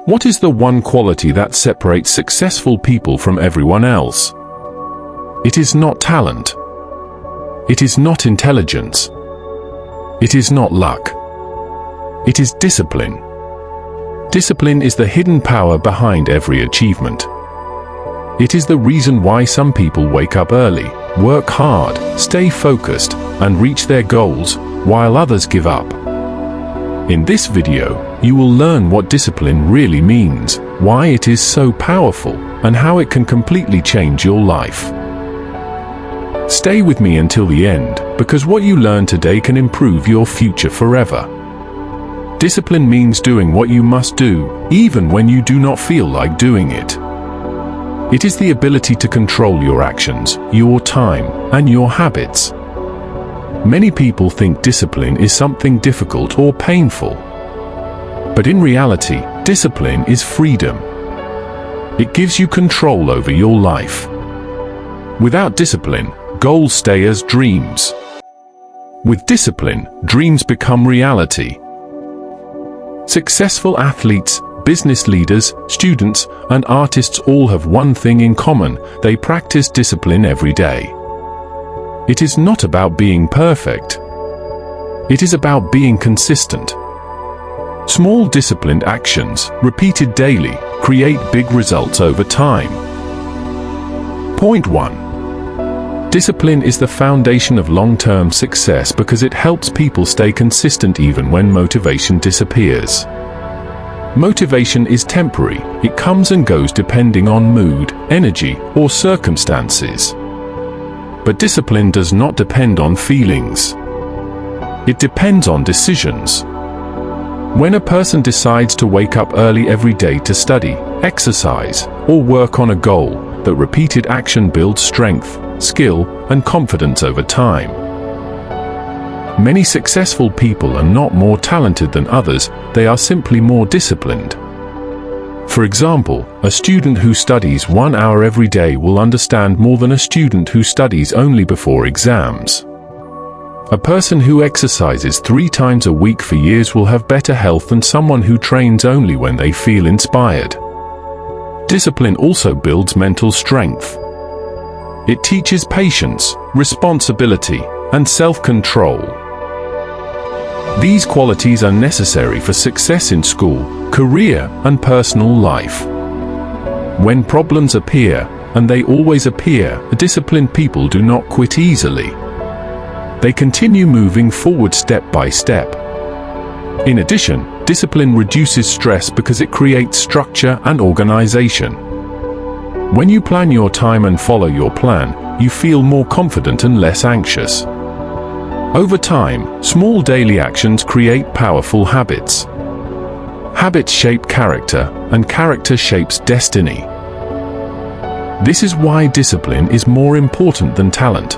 What is the one quality that separates successful people from everyone else? It is not talent. It is not intelligence. It is not luck. It is discipline. Discipline is the hidden power behind every achievement. It is the reason why some people wake up early, work hard, stay focused, and reach their goals, while others give up. In this video, you will learn what discipline really means, why it is so powerful, and how it can completely change your life. Stay with me until the end, because what you learn today can improve your future forever. Discipline means doing what you must do, even when you do not feel like doing it. It is the ability to control your actions, your time, and your habits. Many people think discipline is something difficult or painful. But in reality, discipline is freedom. It gives you control over your life. Without discipline, goals stay as dreams. With discipline, dreams become reality. Successful athletes, business leaders, students, and artists all have one thing in common: they practice discipline every day. It is not about being perfect. It is about being consistent. Small disciplined actions, repeated daily, create big results over time. Point 1. Discipline is the foundation of long-term success because it helps people stay consistent even when motivation disappears. Motivation is temporary. It comes and goes depending on mood, energy, or circumstances. But discipline does not depend on feelings. It depends on decisions. When a person decides to wake up early every day to study, exercise, or work on a goal, that repeated action builds strength, skill, and confidence over time. Many successful people are not more talented than others, they are simply more disciplined. For example, a student who studies 1 hour every day will understand more than a student who studies only before exams. A person who exercises 3 times a week for years will have better health than someone who trains only when they feel inspired. Discipline also builds mental strength. It teaches patience, responsibility, and self-control. These qualities are necessary for success in school, career, and personal life. When problems appear, and they always appear, disciplined people do not quit easily. They continue moving forward step by step. In addition, discipline reduces stress because it creates structure and organization. When you plan your time and follow your plan, you feel more confident and less anxious. Over time, small daily actions create powerful habits. Habits shape character, and character shapes destiny. This is why discipline is more important than talent.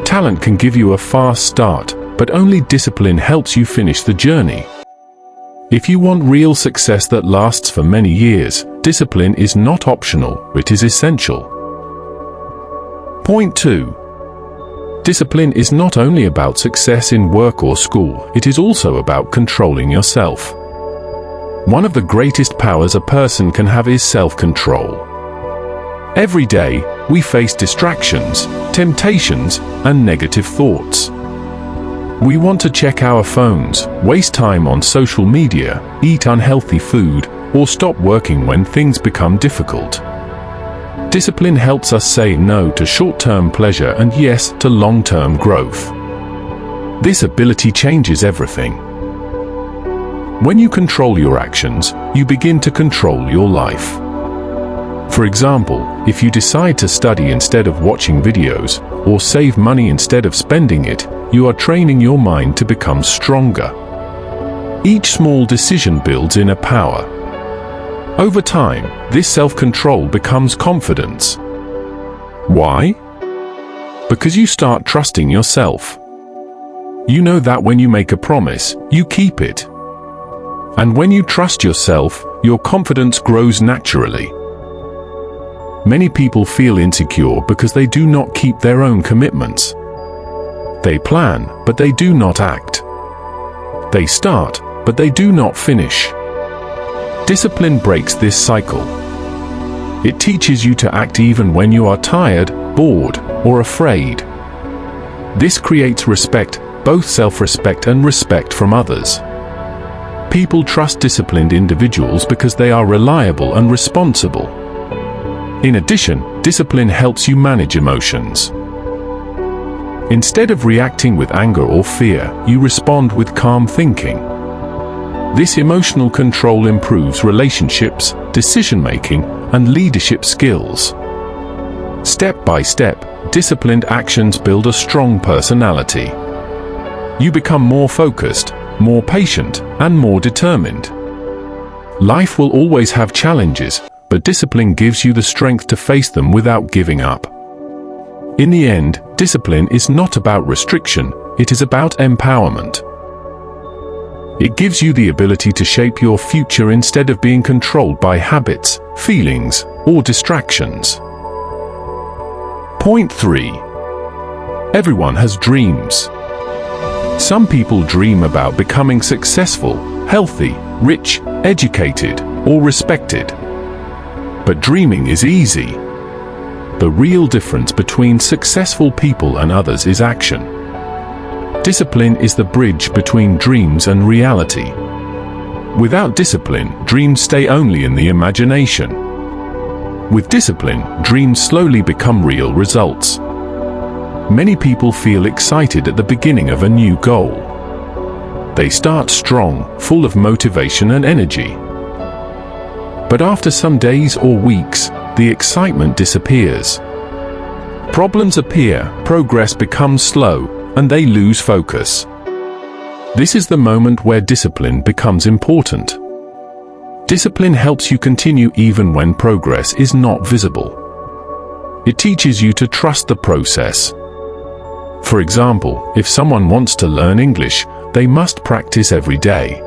Talent can give you a fast start, but only discipline helps you finish the journey. If you want real success that lasts for many years, discipline is not optional, it is essential. Point 2. Discipline is not only about success in work or school, it is also about controlling yourself. One of the greatest powers a person can have is self-control. Every day, we face distractions, temptations, and negative thoughts. We want to check our phones, waste time on social media, eat unhealthy food, or stop working when things become difficult. Discipline helps us say no to short-term pleasure and yes to long-term growth. This ability changes everything. When you control your actions, you begin to control your life. For example, if you decide to study instead of watching videos, or save money instead of spending it, you are training your mind to become stronger. Each small decision builds inner power. Over time, this self-control becomes confidence. Why? Because you start trusting yourself. You know that when you make a promise, you keep it. And when you trust yourself, your confidence grows naturally. Many people feel insecure because they do not keep their own commitments. They plan, but they do not act. They start, but they do not finish. Discipline breaks this cycle. It teaches you to act even when you are tired, bored, or afraid. This creates respect, both self-respect and respect from others. People trust disciplined individuals because they are reliable and responsible. In addition, discipline helps you manage emotions. Instead of reacting with anger or fear, you respond with calm thinking. This emotional control improves relationships, decision-making, and leadership skills. Step by step, disciplined actions build a strong personality. You become more focused, more patient, and more determined. Life will always have challenges, but discipline gives you the strength to face them without giving up. In the end, discipline is not about restriction, it is about empowerment. It gives you the ability to shape your future instead of being controlled by habits, feelings, or distractions. Point 3. Everyone has dreams. Some people dream about becoming successful, healthy, rich, educated, or respected. But dreaming is easy. The real difference between successful people and others is action. Discipline is the bridge between dreams and reality. Without discipline, dreams stay only in the imagination. With discipline, dreams slowly become real results. Many people feel excited at the beginning of a new goal. They start strong, full of motivation and energy. But after some days or weeks, the excitement disappears. Problems appear, progress becomes slow, and they lose focus. This is the moment where discipline becomes important. Discipline helps you continue even when progress is not visible. It teaches you to trust the process. For example, if someone wants to learn English, they must practice every day.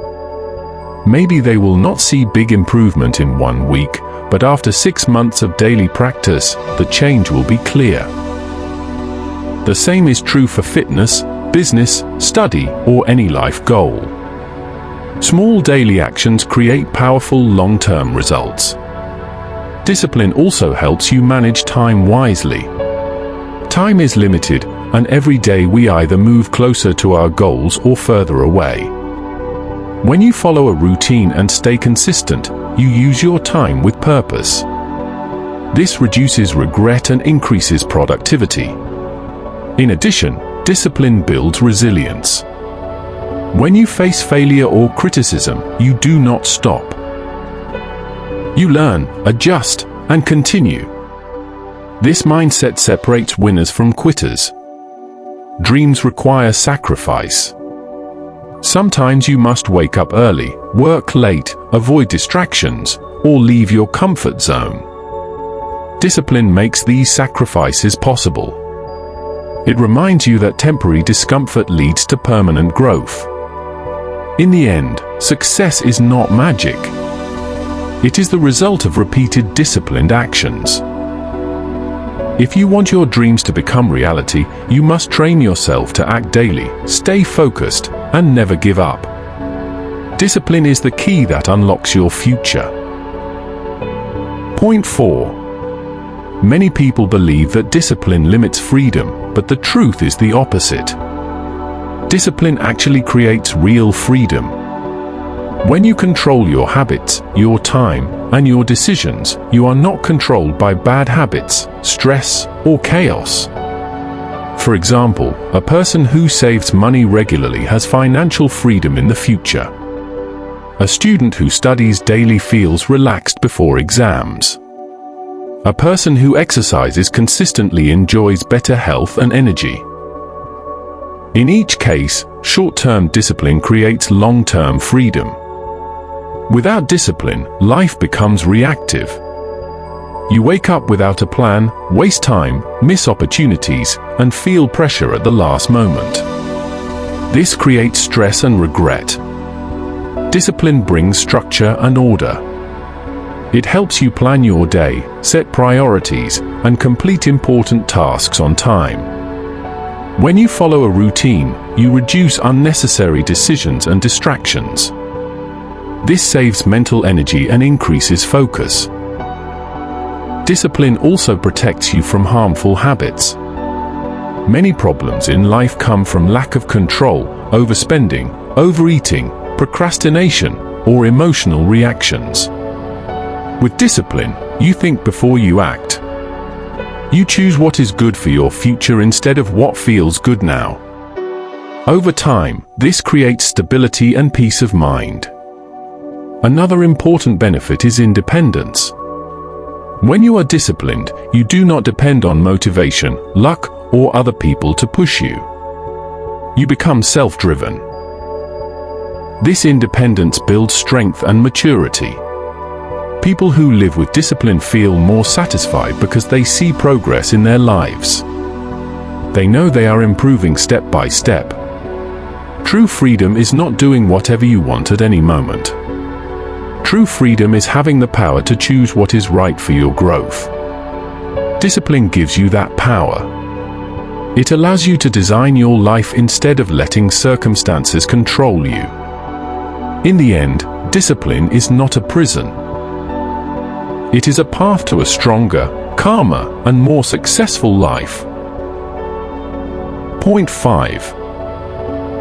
Maybe they will not see big improvement in 1 week, but after 6 months of daily practice, the change will be clear. The same is true for fitness, business, study, or any life goal. Small daily actions create powerful long-term results. Discipline also helps you manage time wisely. Time is limited, and every day we either move closer to our goals or further away. When you follow a routine and stay consistent, you use your time with purpose. This reduces regret and increases productivity. In addition, discipline builds resilience. When you face failure or criticism, you do not stop. You learn, adjust, and continue. This mindset separates winners from quitters. Dreams require sacrifice. Sometimes you must wake up early, work late, avoid distractions, or leave your comfort zone. Discipline makes these sacrifices possible. It reminds you that temporary discomfort leads to permanent growth. In the end, success is not magic. It is the result of repeated disciplined actions. If you want your dreams to become reality, you must train yourself to act daily, stay focused, and never give up. Discipline is the key that unlocks your future. Point 4. Many people believe that discipline limits freedom, but the truth is the opposite. Discipline actually creates real freedom. When you control your habits, your time, and your decisions, you are not controlled by bad habits, stress, or chaos. For example, a person who saves money regularly has financial freedom in the future. A student who studies daily feels relaxed before exams. A person who exercises consistently enjoys better health and energy. In each case, short-term discipline creates long-term freedom. Without discipline, life becomes reactive. You wake up without a plan, waste time, miss opportunities, and feel pressure at the last moment. This creates stress and regret. Discipline brings structure and order. It helps you plan your day, set priorities, and complete important tasks on time. When you follow a routine, you reduce unnecessary decisions and distractions. This saves mental energy and increases focus. Discipline also protects you from harmful habits. Many problems in life come from lack of control, overspending, overeating, procrastination, or emotional reactions. With discipline, you think before you act. You choose what is good for your future instead of what feels good now. Over time, this creates stability and peace of mind. Another important benefit is independence. When you are disciplined, you do not depend on motivation, luck, or other people to push you. You become self-driven. This independence builds strength and maturity. People who live with discipline feel more satisfied because they see progress in their lives. They know they are improving step by step. True freedom is not doing whatever you want at any moment. True freedom is having the power to choose what is right for your growth. Discipline gives you that power. It allows you to design your life instead of letting circumstances control you. In the end, discipline is not a prison. It is a path to a stronger, calmer, and more successful life. Point 5.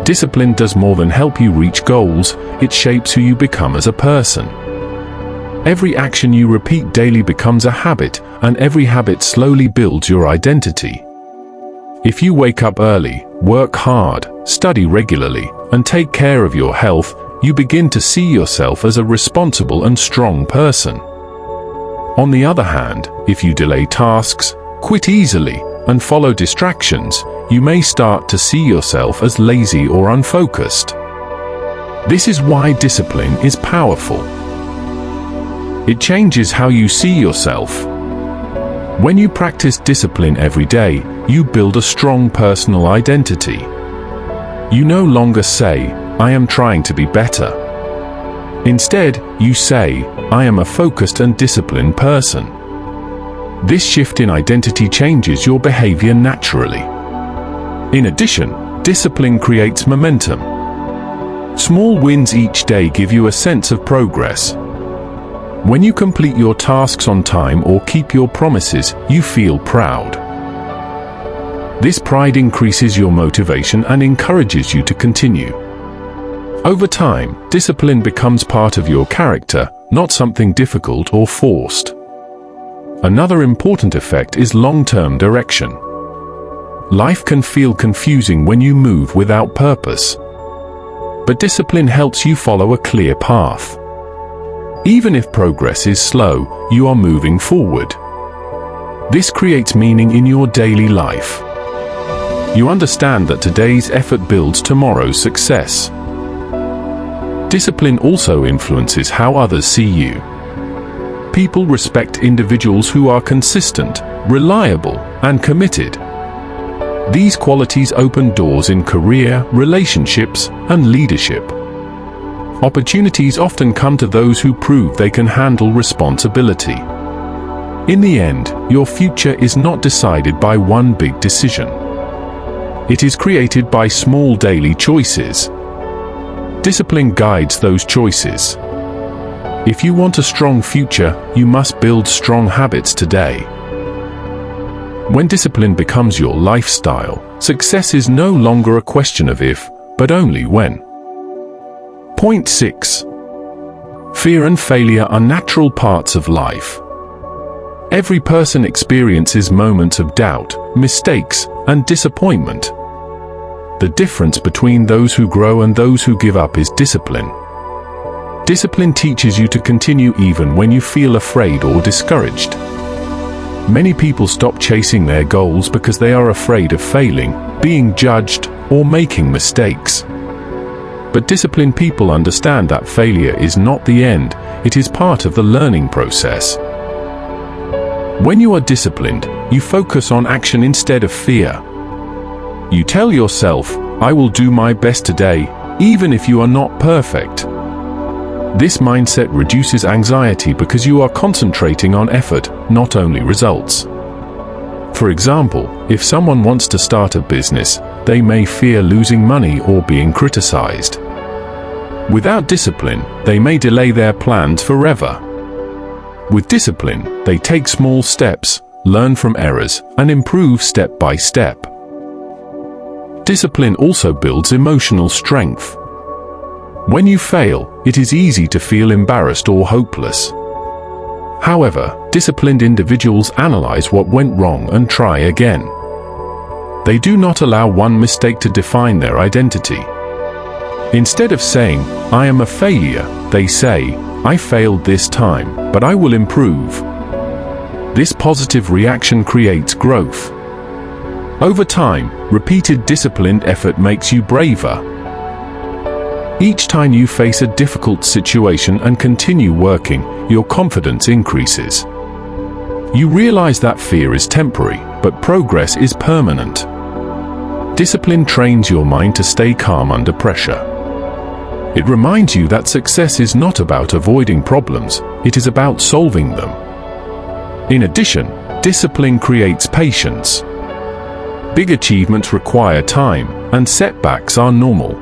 Discipline does more than help you reach goals, it shapes who you become as a person. Every action you repeat daily becomes a habit, and every habit slowly builds your identity. If you wake up early, work hard, study regularly, and take care of your health, you begin to see yourself as a responsible and strong person. On the other hand, if you delay tasks, quit easily, and follow distractions, you may start to see yourself as lazy or unfocused. This is why discipline is powerful. It changes how you see yourself. When you practice discipline every day, you build a strong personal identity. You no longer say, "I am trying to be better." Instead, you say, "I am a focused and disciplined person." This shift in identity changes your behavior naturally. In addition, discipline creates momentum. Small wins each day give you a sense of progress. When you complete your tasks on time or keep your promises, you feel proud. This pride increases your motivation and encourages you to continue. Over time, discipline becomes part of your character, not something difficult or forced. Another important effect is long-term direction. Life can feel confusing when you move without purpose. But discipline helps you follow a clear path. Even if progress is slow, you are moving forward. This creates meaning in your daily life. You understand that today's effort builds tomorrow's success. Discipline also influences how others see you. People respect individuals who are consistent, reliable, and committed. These qualities open doors in career, relationships, and leadership. Opportunities often come to those who prove they can handle responsibility. In the end, your future is not decided by one big decision. It is created by small daily choices. Discipline guides those choices. If you want a strong future, you must build strong habits today. When discipline becomes your lifestyle, success is no longer a question of if, but only when. Point 6. Fear and failure are natural parts of life. Every person experiences moments of doubt, mistakes, and disappointment. The difference between those who grow and those who give up is discipline. Discipline teaches you to continue even when you feel afraid or discouraged. Many people stop chasing their goals because they are afraid of failing, being judged, or making mistakes. But disciplined people understand that failure is not the end, it is part of the learning process. When you are disciplined, you focus on action instead of fear. You tell yourself, "I will do my best today, even if you are not perfect." This mindset reduces anxiety because you are concentrating on effort, not only results. For example, if someone wants to start a business, they may fear losing money or being criticized. Without discipline, they may delay their plans forever. With discipline, they take small steps, learn from errors, and improve step by step. Discipline also builds emotional strength. When you fail, it is easy to feel embarrassed or hopeless. However, disciplined individuals analyze what went wrong and try again. They do not allow one mistake to define their identity. Instead of saying, "I am a failure," they say, "I failed this time, but I will improve." This positive reaction creates growth. Over time, repeated disciplined effort makes you braver. Each time you face a difficult situation and continue working, your confidence increases. You realize that fear is temporary, but progress is permanent. Discipline trains your mind to stay calm under pressure. It reminds you that success is not about avoiding problems, it is about solving them. In addition, discipline creates patience. Big achievements require time, and setbacks are normal.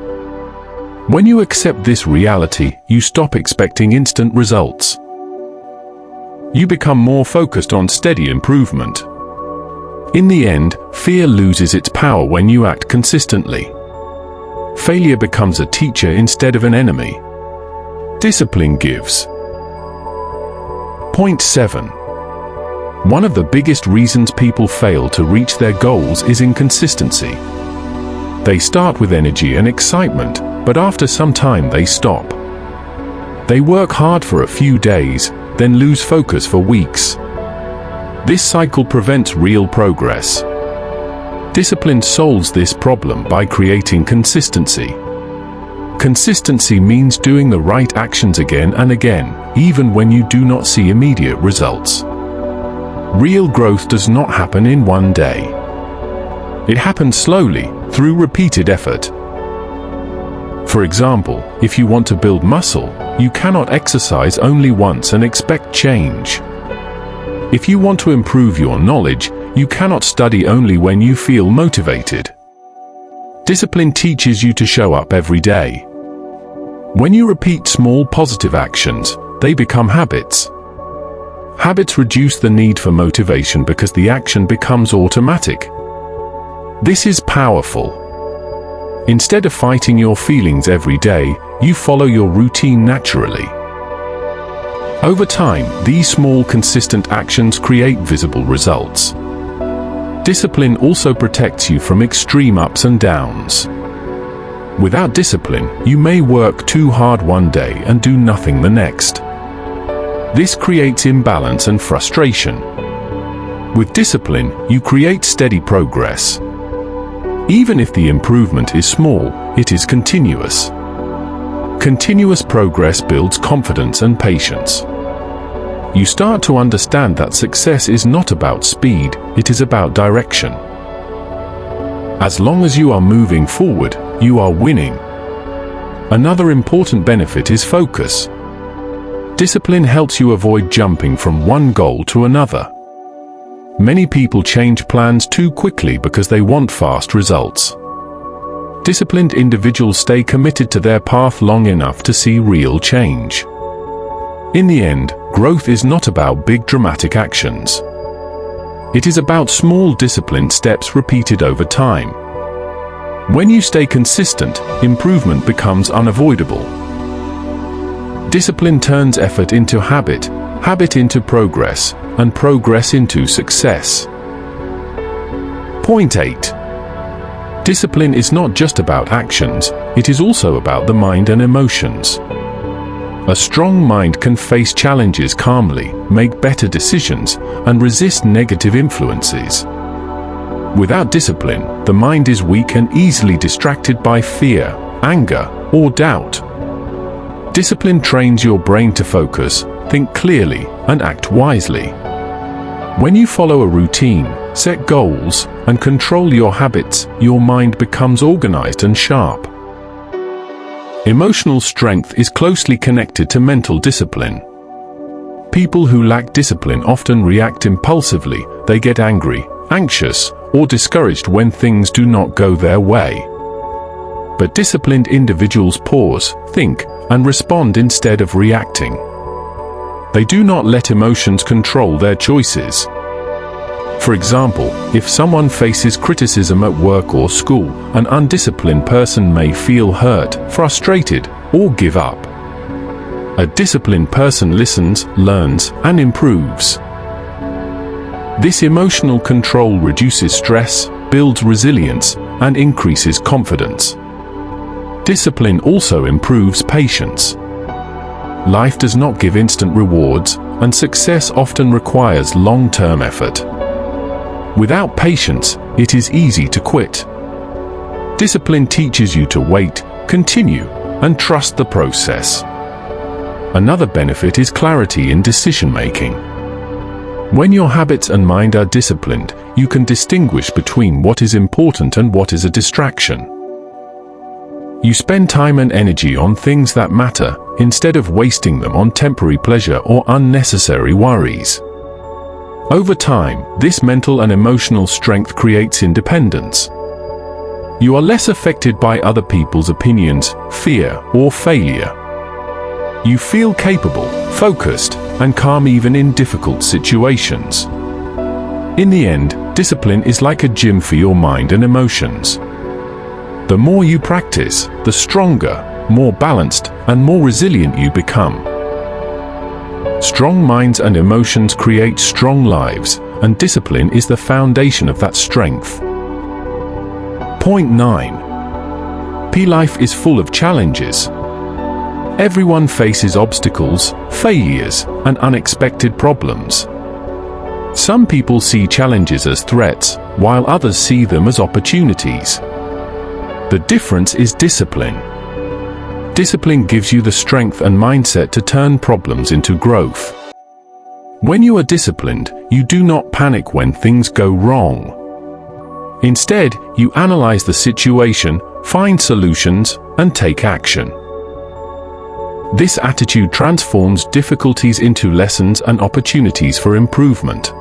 When you accept this reality, you stop expecting instant results. You become more focused on steady improvement. In the end, fear loses its power when you act consistently. Failure becomes a teacher instead of an enemy. Discipline gives. Point 7. One of the biggest reasons people fail to reach their goals is inconsistency. They start with energy and excitement, but after some time they stop. They work hard for a few days, then lose focus for weeks. This cycle prevents real progress. Discipline solves this problem by creating consistency. Consistency means doing the right actions again and again, even when you do not see immediate results. Real growth does not happen in one day. It happens slowly, through repeated effort. For example, if you want to build muscle, you cannot exercise only once and expect change. If you want to improve your knowledge, you cannot study only when you feel motivated. Discipline teaches you to show up every day. When you repeat small positive actions, they become habits. Habits reduce the need for motivation because the action becomes automatic. This is powerful. Instead of fighting your feelings every day, you follow your routine naturally. Over time, these small consistent actions create visible results. Discipline also protects you from extreme ups and downs. Without discipline, you may work too hard one day and do nothing the next. This creates imbalance and frustration. With discipline, you create steady progress. Even if the improvement is small, it is continuous. Continuous progress builds confidence and patience. You start to understand that success is not about speed, it is about direction. As long as you are moving forward, you are winning. Another important benefit is focus. Discipline helps you avoid jumping from one goal to another. Many people change plans too quickly because they want fast results. Disciplined individuals stay committed to their path long enough to see real change. In the end, growth is not about big dramatic actions. It is about small disciplined steps repeated over time. When you stay consistent, improvement becomes unavoidable. Discipline turns effort into habit, habit into progress, and progress into success. Point 8. Discipline is not just about actions, it is also about the mind and emotions. A strong mind can face challenges calmly, make better decisions, and resist negative influences. Without discipline, the mind is weak and easily distracted by fear, anger, or doubt. Discipline trains your brain to focus, think clearly, and act wisely. When you follow a routine, set goals, and control your habits, your mind becomes organized and sharp. Emotional strength is closely connected to mental discipline. People who lack discipline often react impulsively, they get angry, anxious, or discouraged when things do not go their way. But disciplined individuals pause, think, and respond instead of reacting. They do not let emotions control their choices. For example, if someone faces criticism at work or school, an undisciplined person may feel hurt, frustrated, or give up. A disciplined person listens, learns, and improves. This emotional control reduces stress, builds resilience, and increases confidence. Discipline also improves patience. Life does not give instant rewards, and success often requires long-term effort. Without patience, it is easy to quit. Discipline teaches you to wait, continue, and trust the process. Another benefit is clarity in decision-making. When your habits and mind are disciplined, you can distinguish between what is important and what is a distraction. You spend time and energy on things that matter, instead of wasting them on temporary pleasure or unnecessary worries. Over time, this mental and emotional strength creates independence. You are less affected by other people's opinions, fear, or failure. You feel capable, focused, and calm even in difficult situations. In the end, discipline is like a gym for your mind and emotions. The more you practice, the stronger, more balanced, and more resilient you become. Strong minds and emotions create strong lives, and discipline is the foundation of that strength. Point 9. Life is full of challenges. Everyone faces obstacles, failures, and unexpected problems. Some people see challenges as threats, while others see them as opportunities. The difference is discipline. Discipline gives you the strength and mindset to turn problems into growth. When you are disciplined, you do not panic when things go wrong. Instead, you analyze the situation, find solutions, and take action. This attitude transforms difficulties into lessons and opportunities for improvement.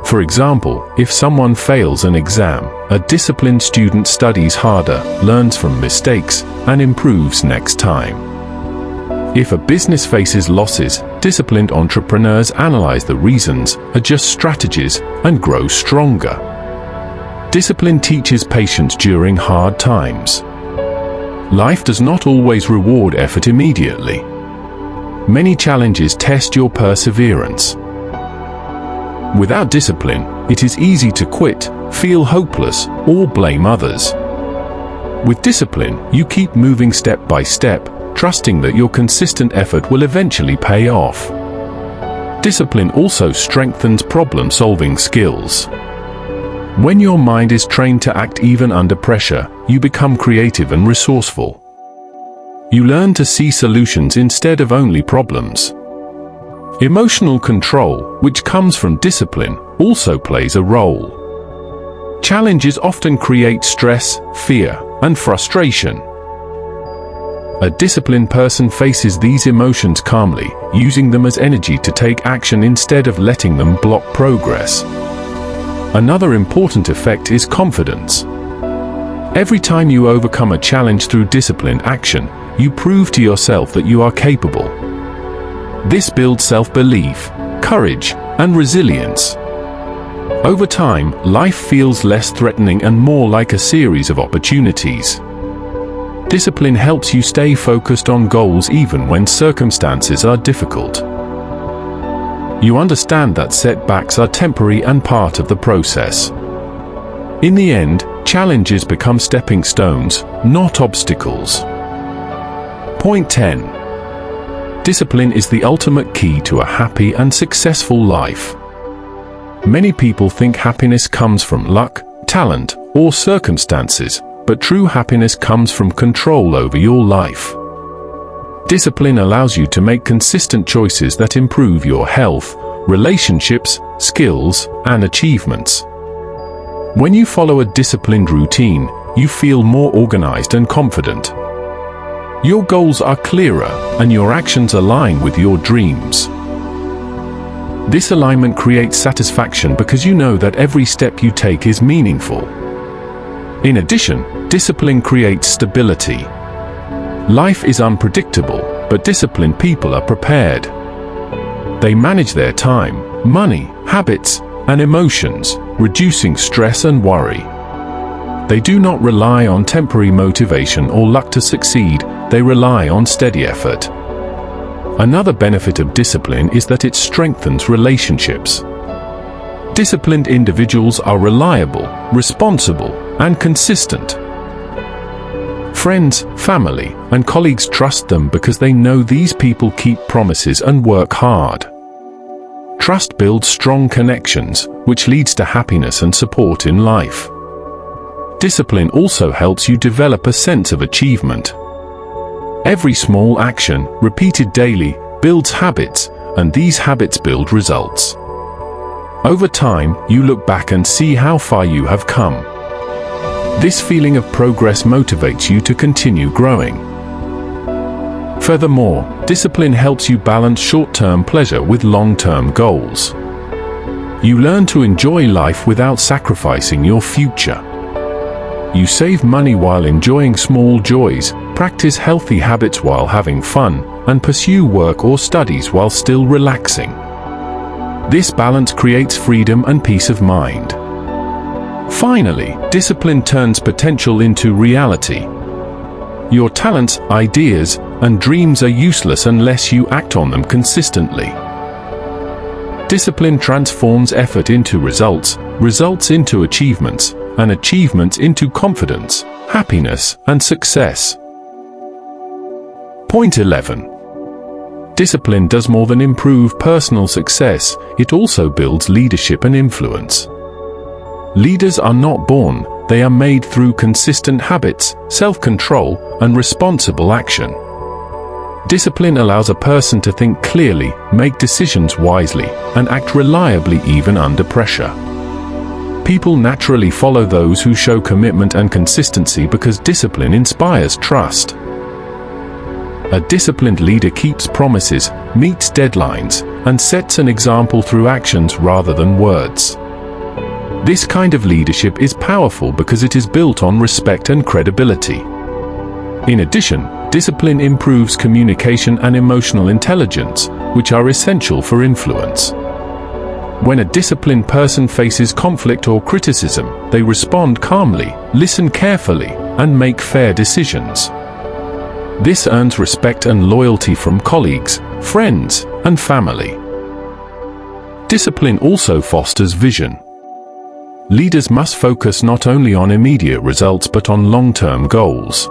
For example, if someone fails an exam, a disciplined student studies harder, learns from mistakes, and improves next time. If a business faces losses, disciplined entrepreneurs analyze the reasons, adjust strategies, and grow stronger. Discipline teaches patience during hard times. Life does not always reward effort immediately. Many challenges test your perseverance. Without discipline, it is easy to quit, feel hopeless, or blame others. With discipline, you keep moving step by step, trusting that your consistent effort will eventually pay off. Discipline also strengthens problem-solving skills. When your mind is trained to act even under pressure, you become creative and resourceful. You learn to see solutions instead of only problems. Emotional control, which comes from discipline, also plays a role. Challenges often create stress, fear, and frustration. A disciplined person faces these emotions calmly, using them as energy to take action instead of letting them block progress. Another important effect is confidence. Every time you overcome a challenge through disciplined action, you prove to yourself that you are capable. This builds self-belief, courage, and resilience. Over time, life feels less threatening and more like a series of opportunities. Discipline helps you stay focused on goals even when circumstances are difficult. You understand that setbacks are temporary and part of the process. In the end, challenges become stepping stones, not obstacles. Point 10. Discipline is the ultimate key to a happy and successful life. Many people think happiness comes from luck, talent, or circumstances, but true happiness comes from control over your life. Discipline allows you to make consistent choices that improve your health, relationships, skills, and achievements. When you follow a disciplined routine, you feel more organized and confident. Your goals are clearer, and your actions align with your dreams. This alignment creates satisfaction because you know that every step you take is meaningful. In addition, discipline creates stability. Life is unpredictable, but disciplined people are prepared. They manage their time, money, habits, and emotions, reducing stress and worry. They do not rely on temporary motivation or luck to succeed, they rely on steady effort. Another benefit of discipline is that it strengthens relationships. Disciplined individuals are reliable, responsible, and consistent. Friends, family, and colleagues trust them because they know these people keep promises and work hard. Trust builds strong connections, which leads to happiness and support in life. Discipline also helps you develop a sense of achievement. Every small action, repeated daily, builds habits, and these habits build results. Over time, you look back and see how far you have come. This feeling of progress motivates you to continue growing. Furthermore, discipline helps you balance short-term pleasure with long-term goals. You learn to enjoy life without sacrificing your future. You save money while enjoying small joys, practice healthy habits while having fun, and pursue work or studies while still relaxing. This balance creates freedom and peace of mind. Finally, discipline turns potential into reality. Your talents, ideas, and dreams are useless unless you act on them consistently. Discipline transforms effort into results, results into achievements, and achievements into confidence, happiness, and success. Point 11. Discipline does more than improve personal success, it also builds leadership and influence. Leaders are not born, they are made through consistent habits, self-control, and responsible action. Discipline allows a person to think clearly, make decisions wisely, and act reliably even under pressure. People naturally follow those who show commitment and consistency because discipline inspires trust. A disciplined leader keeps promises, meets deadlines, and sets an example through actions rather than words. This kind of leadership is powerful because it is built on respect and credibility. In addition, discipline improves communication and emotional intelligence, which are essential for influence. When a disciplined person faces conflict or criticism, they respond calmly, listen carefully, and make fair decisions. This earns respect and loyalty from colleagues, friends, and family. Discipline also fosters vision. Leaders must focus not only on immediate results but on long-term goals.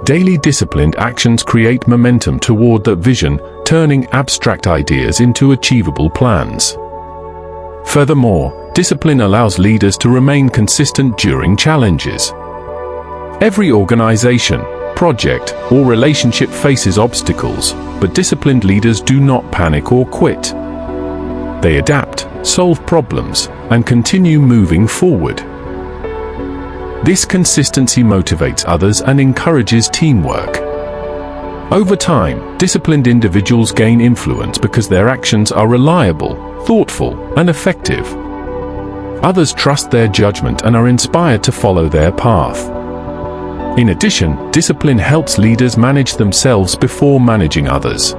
Daily disciplined actions create momentum toward that vision, turning abstract ideas into achievable plans. Furthermore, discipline allows leaders to remain consistent during challenges. Every organization, project, or relationship faces obstacles, but disciplined leaders do not panic or quit. They adapt, solve problems, and continue moving forward. This consistency motivates others and encourages teamwork. Over time, disciplined individuals gain influence because their actions are reliable, thoughtful, and effective. Others trust their judgment and are inspired to follow their path. In addition, discipline helps leaders manage themselves before managing others.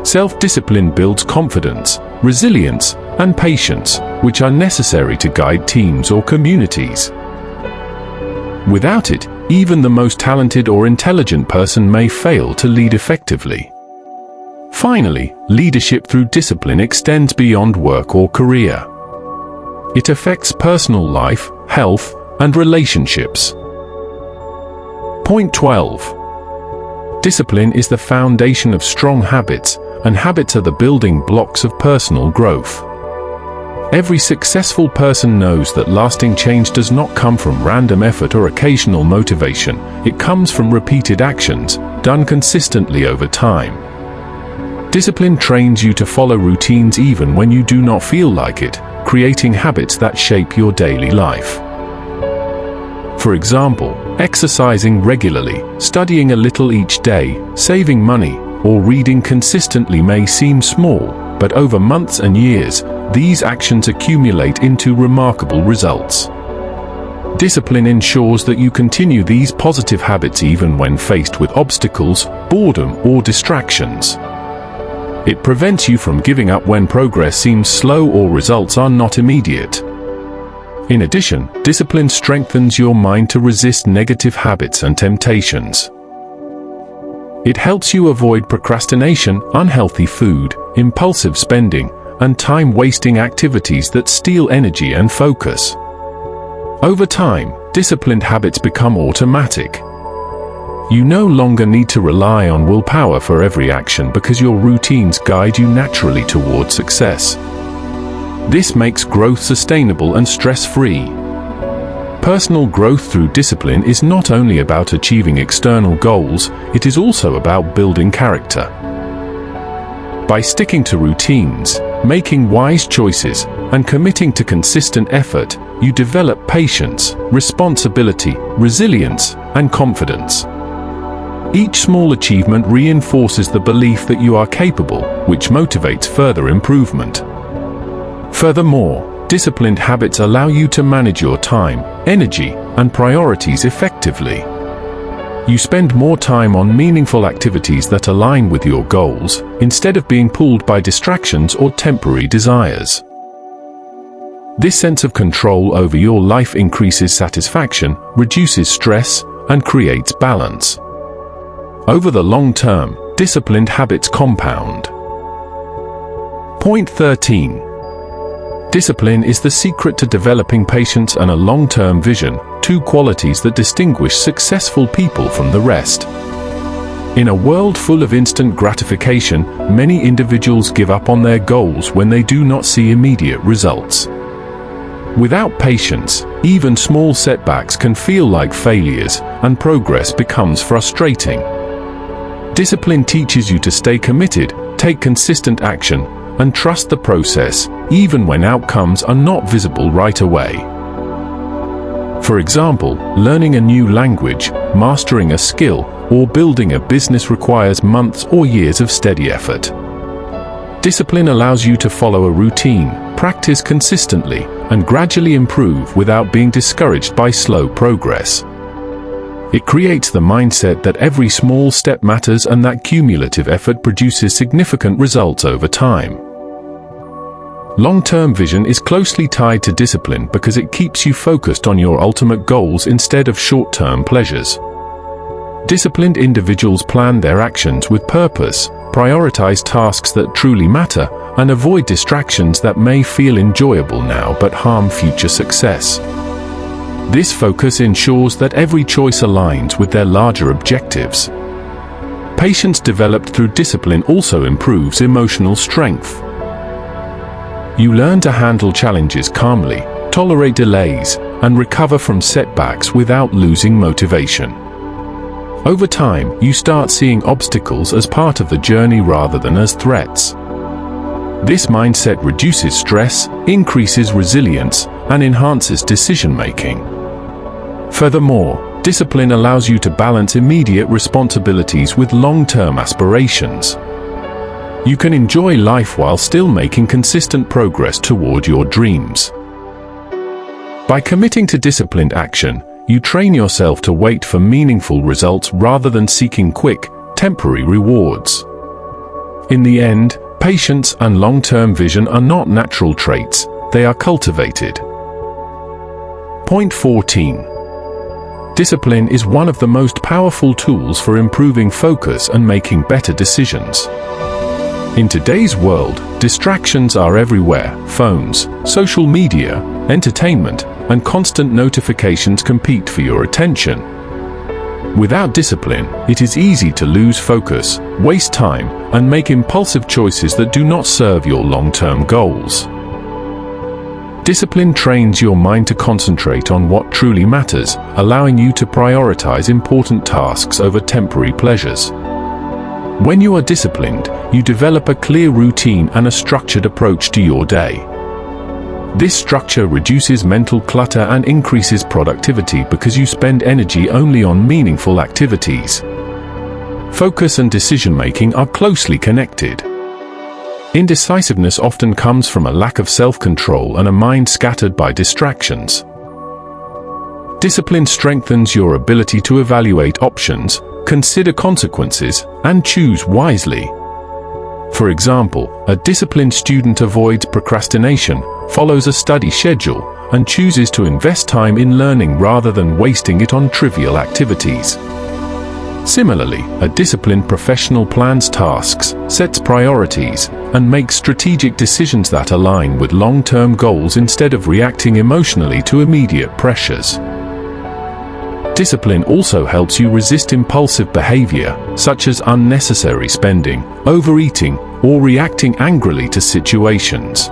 Self-discipline builds confidence, resilience, and patience, which are necessary to guide teams or communities. Without it, even the most talented or intelligent person may fail to lead effectively. Finally, leadership through discipline extends beyond work or career. It affects personal life, health, and relationships. Point 12. Discipline is the foundation of strong habits, and habits are the building blocks of personal growth. Every successful person knows that lasting change does not come from random effort or occasional motivation, it comes from repeated actions, done consistently over time. Discipline trains you to follow routines even when you do not feel like it, creating habits that shape your daily life. For example, exercising regularly, studying a little each day, saving money, or reading consistently may seem small, but over months and years, these actions accumulate into remarkable results. Discipline ensures that you continue these positive habits even when faced with obstacles, boredom, or distractions. It prevents you from giving up when progress seems slow or results are not immediate. In addition, discipline strengthens your mind to resist negative habits and temptations. It helps you avoid procrastination, unhealthy food, impulsive spending, and time-wasting activities that steal energy and focus. Over time, disciplined habits become automatic. You no longer need to rely on willpower for every action because your routines guide you naturally toward success. This makes growth sustainable and stress-free. Personal growth through discipline is not only about achieving external goals, it is also about building character. By sticking to routines, making wise choices, and committing to consistent effort, you develop patience, responsibility, resilience, and confidence. Each small achievement reinforces the belief that you are capable, which motivates further improvement. Furthermore, disciplined habits allow you to manage your time, energy, and priorities effectively. You spend more time on meaningful activities that align with your goals, instead of being pulled by distractions or temporary desires. This sense of control over your life increases satisfaction, reduces stress, and creates balance. Over the long term, disciplined habits compound. Point 13. Discipline is the secret to developing patience and a long-term vision, two qualities that distinguish successful people from the rest. In a world full of instant gratification, many individuals give up on their goals when they do not see immediate results. Without patience, even small setbacks can feel like failures, and progress becomes frustrating. Discipline teaches you to stay committed, take consistent action, and trust the process, even when outcomes are not visible right away. For example, learning a new language, mastering a skill, or building a business requires months or years of steady effort. Discipline allows you to follow a routine, practice consistently, and gradually improve without being discouraged by slow progress. It creates the mindset that every small step matters and that cumulative effort produces significant results over time. Long-term vision is closely tied to discipline because it keeps you focused on your ultimate goals instead of short-term pleasures. Disciplined individuals plan their actions with purpose, prioritize tasks that truly matter, and avoid distractions that may feel enjoyable now but harm future success. This focus ensures that every choice aligns with their larger objectives. Patience developed through discipline also improves emotional strength. You learn to handle challenges calmly, tolerate delays, and recover from setbacks without losing motivation. Over time, you start seeing obstacles as part of the journey rather than as threats. This mindset reduces stress, increases resilience, and enhances decision-making. Furthermore, discipline allows you to balance immediate responsibilities with long-term aspirations. You can enjoy life while still making consistent progress toward your dreams. By committing to disciplined action, you train yourself to wait for meaningful results rather than seeking quick, temporary rewards. In the end, patience and long-term vision are not natural traits, they are cultivated. Point 14. Discipline is one of the most powerful tools for improving focus and making better decisions. In today's world, distractions are everywhere. Phones, social media, entertainment, and constant notifications compete for your attention. Without discipline, it is easy to lose focus, waste time, and make impulsive choices that do not serve your long-term goals. Discipline trains your mind to concentrate on what truly matters, allowing you to prioritize important tasks over temporary pleasures. When you are disciplined, you develop a clear routine and a structured approach to your day. This structure reduces mental clutter and increases productivity because you spend energy only on meaningful activities. Focus and decision-making are closely connected. Indecisiveness often comes from a lack of self-control and a mind scattered by distractions. Discipline strengthens your ability to evaluate options, consider consequences, and choose wisely. For example, a disciplined student avoids procrastination, follows a study schedule, and chooses to invest time in learning rather than wasting it on trivial activities. Similarly, a disciplined professional plans tasks, sets priorities, and makes strategic decisions that align with long-term goals instead of reacting emotionally to immediate pressures. Discipline also helps you resist impulsive behavior, such as unnecessary spending, overeating, or reacting angrily to situations.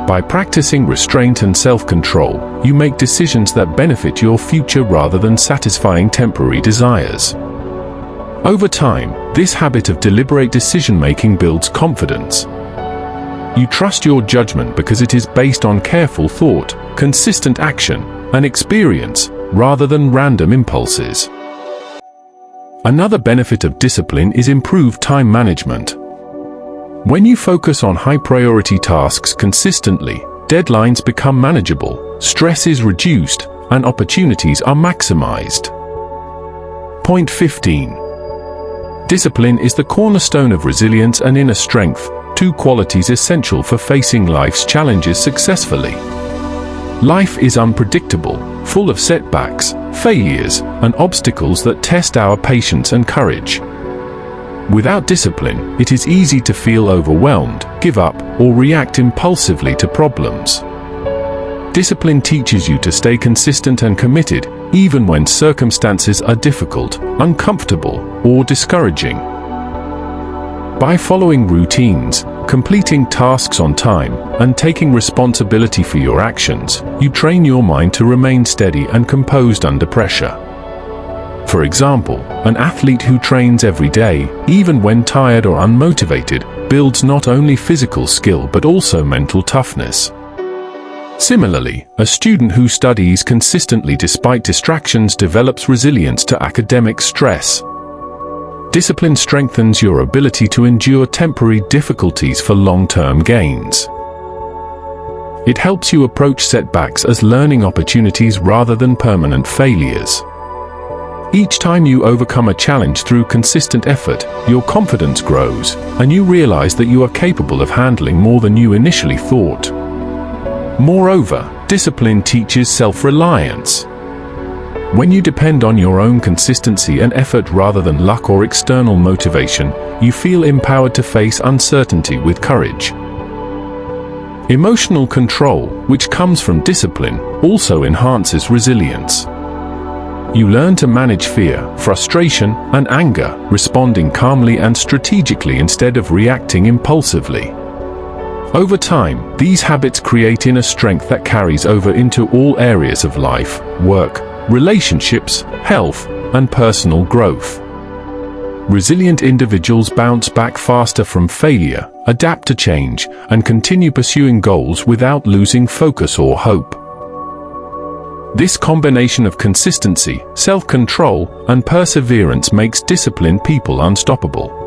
By practicing restraint and self-control, you make decisions that benefit your future rather than satisfying temporary desires. Over time, this habit of deliberate decision-making builds confidence. You trust your judgment because it is based on careful thought, consistent action, and experience, rather than random impulses. Another benefit of discipline is improved time management. When you focus on high-priority tasks consistently, deadlines become manageable, stress is reduced, and opportunities are maximized. Point 15. Discipline is the cornerstone of resilience and inner strength, two qualities essential for facing life's challenges successfully. Life is unpredictable, full of setbacks, failures, and obstacles that test our patience and courage. Without discipline, it is easy to feel overwhelmed, give up, or react impulsively to problems. Discipline teaches you to stay consistent and committed, even when circumstances are difficult, uncomfortable, or discouraging. By following routines, completing tasks on time, and taking responsibility for your actions, you train your mind to remain steady and composed under pressure. For example, an athlete who trains every day, even when tired or unmotivated, builds not only physical skill but also mental toughness. Similarly, a student who studies consistently despite distractions develops resilience to academic stress. Discipline strengthens your ability to endure temporary difficulties for long-term gains. It helps you approach setbacks as learning opportunities rather than permanent failures. Each time you overcome a challenge through consistent effort, your confidence grows, and you realize that you are capable of handling more than you initially thought. Moreover, discipline teaches self-reliance. When you depend on your own consistency and effort rather than luck or external motivation, you feel empowered to face uncertainty with courage. Emotional control, which comes from discipline, also enhances resilience. You learn to manage fear, frustration, and anger, responding calmly and strategically instead of reacting impulsively. Over time, these habits create inner strength that carries over into all areas of life, work, relationships, health, and personal growth. Resilient individuals bounce back faster from failure, adapt to change, and continue pursuing goals without losing focus or hope. This combination of consistency, self-control, and perseverance makes disciplined people unstoppable.